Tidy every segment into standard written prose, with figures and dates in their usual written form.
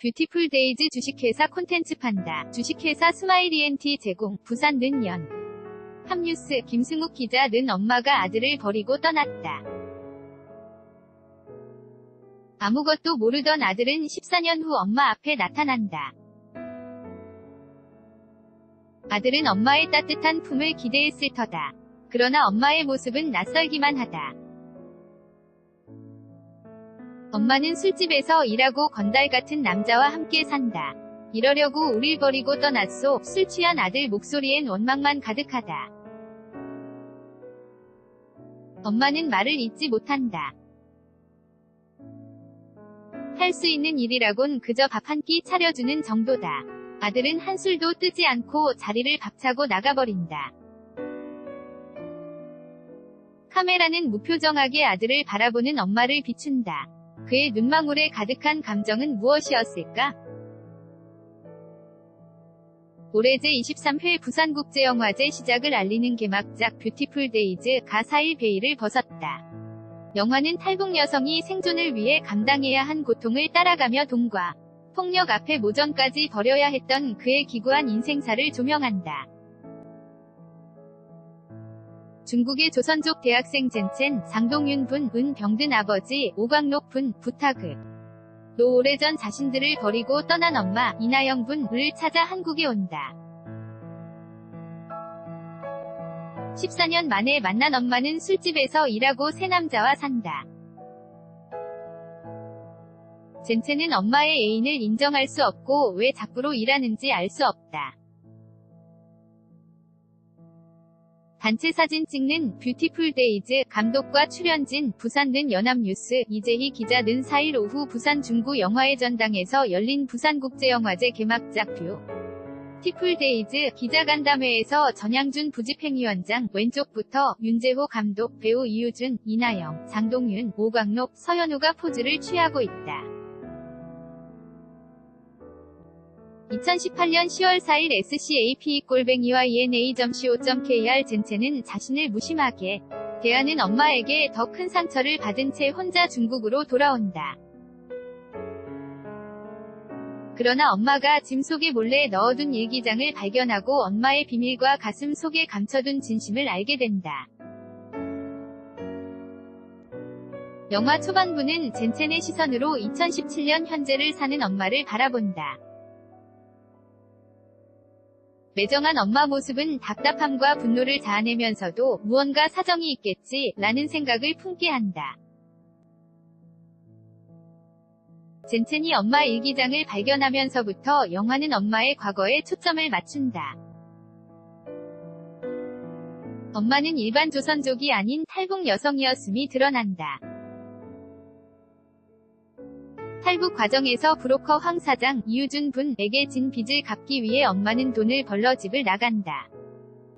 뷰티풀 데이즈 주식회사 콘텐츠 판다. 주식회사 스마일이엔티 제공. 부산 는연. 합뉴스 김승욱 기자. 는 엄마가 아들을 버리고 떠났다. 아무것도 모르던 아들은 14년 후 엄마 앞에 나타난다. 아들은 엄마의 따뜻한 품을 기대했을 터다. 그러나 엄마의 모습은 낯설기만 하다. 엄마는 술집에서 일하고 건달 같은 남자와 함께 산다. 이러려고 우릴 버리고 떠났소. 술 취한 아들 목소리엔 원망만 가득하다. 엄마는 말을 잇지 못한다. 할 수 있는 일이라곤 그저 밥 한 끼 차려주는 정도다. 아들은 한술도 뜨지 않고 자리를 박차고 나가버린다. 카메라는 무표정하게 아들을 바라보는 엄마를 비춘다. 그의 눈망울에 가득한 감정은 무엇이었을까? 올해 제23회 부산국제영화제 시작을 알리는 개막작 뷰티풀 데이즈가 4일 베일을 벗었다. 영화는 탈북 여성이 생존을 위해 감당해야 한 고통을 따라가며 동과 폭력 앞에 모전까지 벌여야 했던 그의 기구한 인생사를 조명한다. 중국의 조선족 대학생 젠첸, 장동윤 분, 은 병든 아버지, 오광록 분, 부탁을 로 오래전 자신들을 버리고 떠난 엄마, 이나영 분을 찾아 한국에 온다. 14년 만에 만난 엄마는 술집에서 일하고 새 남자와 산다. 젠첸은 엄마의 애인을 인정할 수 없고 왜 작부로 일하는지 알 수 없다. 단체 사진 찍는 뷰티풀 데이즈 감독과 출연진 부산는 연합뉴스 이재희 기자는 4일 오후 부산 중구 영화의 전당에서 열린 부산국제영화제 개막작 뷰티풀 데이즈 기자간담회에서 전양준 부집행위원장, 왼쪽부터 윤재호 감독, 배우 이유준, 이나영, 장동윤, 오광록, 서현우가 포즈를 취하고 있다. 2018년 10월 4일 SCAP-ENA.co.kr 젠첸은 자신을 무심하게 대하는 엄마에게 더 큰 상처를 받은 채 혼자 중국으로 돌아온다. 그러나 엄마가 짐 속에 몰래 넣어둔 일기장을 발견하고 엄마의 비밀과 가슴 속에 감춰둔 진심을 알게 된다. 영화 초반부는 젠첸의 시선으로 2017년 현재를 사는 엄마를 바라본다. 매정한 엄마 모습은 답답함과 분노를 자아내면서도 무언가 사정이 있겠지 라는 생각을 품게 한다. 젠첸이 엄마 일기장을 발견하면서부터 영화는 엄마의 과거에 초점을 맞춘다. 엄마는 일반 조선족이 아닌 탈북 여성이었음이 드러난다. 탈북 과정에서 브로커 황 사장, 이유준 분에게 진 빚을 갚기 위해 엄마는 돈을 벌러 집을 나간다.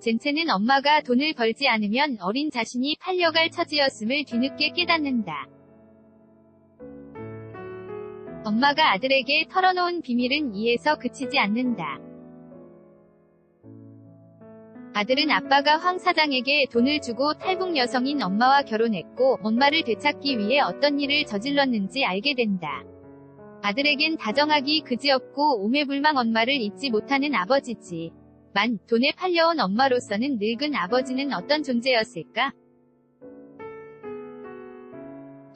젠첸은 엄마가 돈을 벌지 않으면 어린 자신이 팔려갈 처지였음을 뒤늦게 깨닫는다. 엄마가 아들에게 털어놓은 비밀은 이에서 그치지 않는다. 아들은 아빠가 황 사장에게 돈을 주고 탈북 여성인 엄마와 결혼했고 엄마를 되찾기 위해 어떤 일을 저질렀는지 알게 된다. 아들에겐 다정하기 그지없고 오매불망 엄마를 잊지 못하는 아버지지만 돈에 팔려온 엄마로서는 늙은 아버지는 어떤 존재였을까?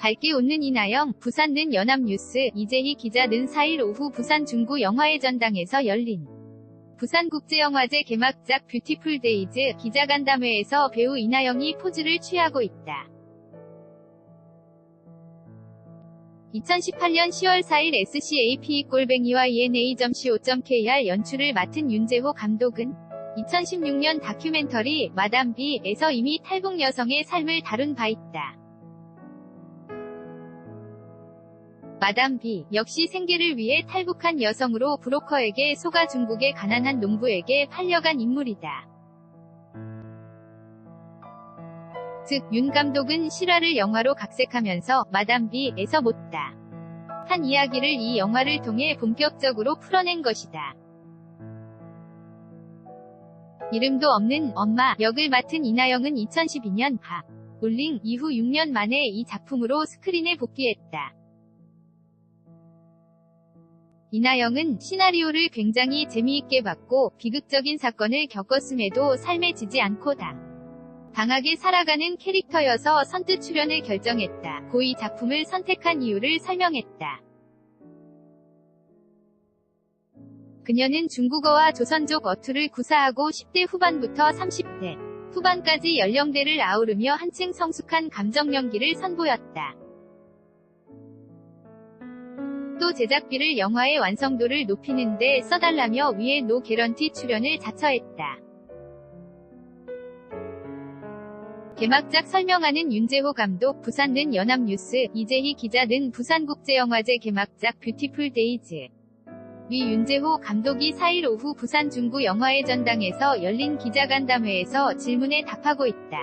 밝게 웃는 이나영, 부산는 연합뉴스 이재희 기자는 4일 오후 부산 중구 영화의 전당에서 열린 부산국제영화제 개막작 뷰티풀 데이즈 기자간담회에서 배우 이나영이 포즈를 취하고 있다. 2018년 10월 4일 SCAP-ENA.co.kr 연출을 맡은 윤재호 감독은 2016년 다큐멘터리 마담 B에서 이미 탈북 여성의 삶을 다룬 바 있다. 마담 B 역시 생계를 위해 탈북한 여성으로 브로커에게 속아 중국의 가난한 농부에게 팔려간 인물이다. 즉, 윤 감독은 실화를 영화로 각색하면서 마담 B에서 못다 한 이야기를 이 영화를 통해 본격적으로 풀어낸 것이다. 이름도 없는 엄마 역을 맡은 이나영은 2012년 하 울링 이후 6년 만에 이 작품으로 스크린에 복귀했다. 이나영은 시나리오를 굉장히 재미있게 봤고 비극적인 사건을 겪었음에도 삶에 지지 않고 당하게 살아가는 캐릭터여서 선뜻 출연을 결정했다. 고 이 작품을 선택한 이유를 설명했다. 그녀는 중국어와 조선족 어투를 구사하고 10대 후반부터 30대 후반까지 연령대를 아우르며 한층 성숙한 감정 연기를 선보였다. 또 제작비를 영화의 완성도를 높이는 데 써달라며 위에 노 개런티 출연을 자처했다. 개막작 설명하는 윤재호 감독, 부산는 연합뉴스, 이재희 기자는 부산국제영화제 개막작 뷰티풀 데이즈. 위 윤재호 감독이 4일 오후 부산 중구 영화의 전당에서 열린 기자간담회에서 질문에 답하고 있다.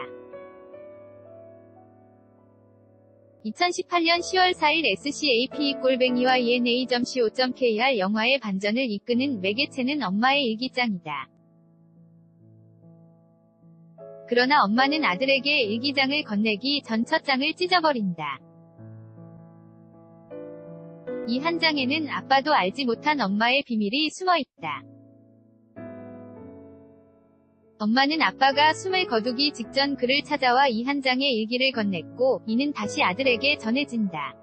2018년 10월 4일 SCAP-ENA.co.kr 영화의 반전을 이끄는 매개체는 엄마의 일기장이다. 그러나 엄마는 아들에게 일기장을 건네기 전 첫 장을 찢어버린다. 이 한 장에는 아빠도 알지 못한 엄마의 비밀이 숨어있다. 엄마는 아빠가 숨을 거두기 직전 그를 찾아와 이 한 장의 일기를 건넸고 이는 다시 아들에게 전해진다.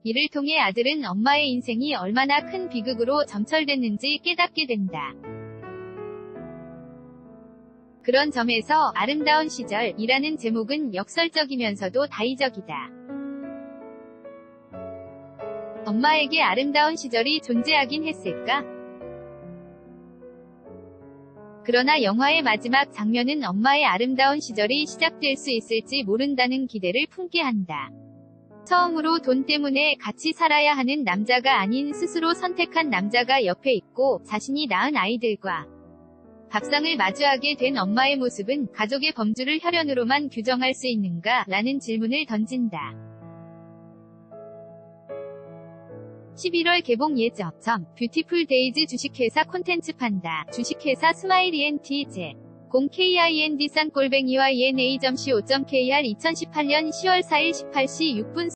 이를 통해 아들은 엄마의 인생이 얼마나 큰 비극으로 점철됐는지 깨닫게 된다. 그런 점에서 아름다운 시절이라는 제목은 역설적이면서도 다의적이다. 엄마에게 아름다운 시절이 존재하긴 했을까? 그러나 영화의 마지막 장면은 엄마의 아름다운 시절이 시작될 수 있을지 모른다는 기대를 품게 한다. 처음으로 돈 때문에 같이 살아야 하는 남자가 아닌 스스로 선택한 남자가 옆에 있고 자신이 낳은 아이들과 밥상을 마주하게 된 엄마의 모습은 가족의 범주를 혈연으로만 규정할 수 있는가? 라는 질문을 던진다. 11월 개봉 예정. 뷰티풀 데이즈 주식회사 콘텐츠 판다. 주식회사 스마일 ENTZ 0KIND 싼 꼴뱅이와 ENA.co.kr 2018년 10월 4일 18시 6분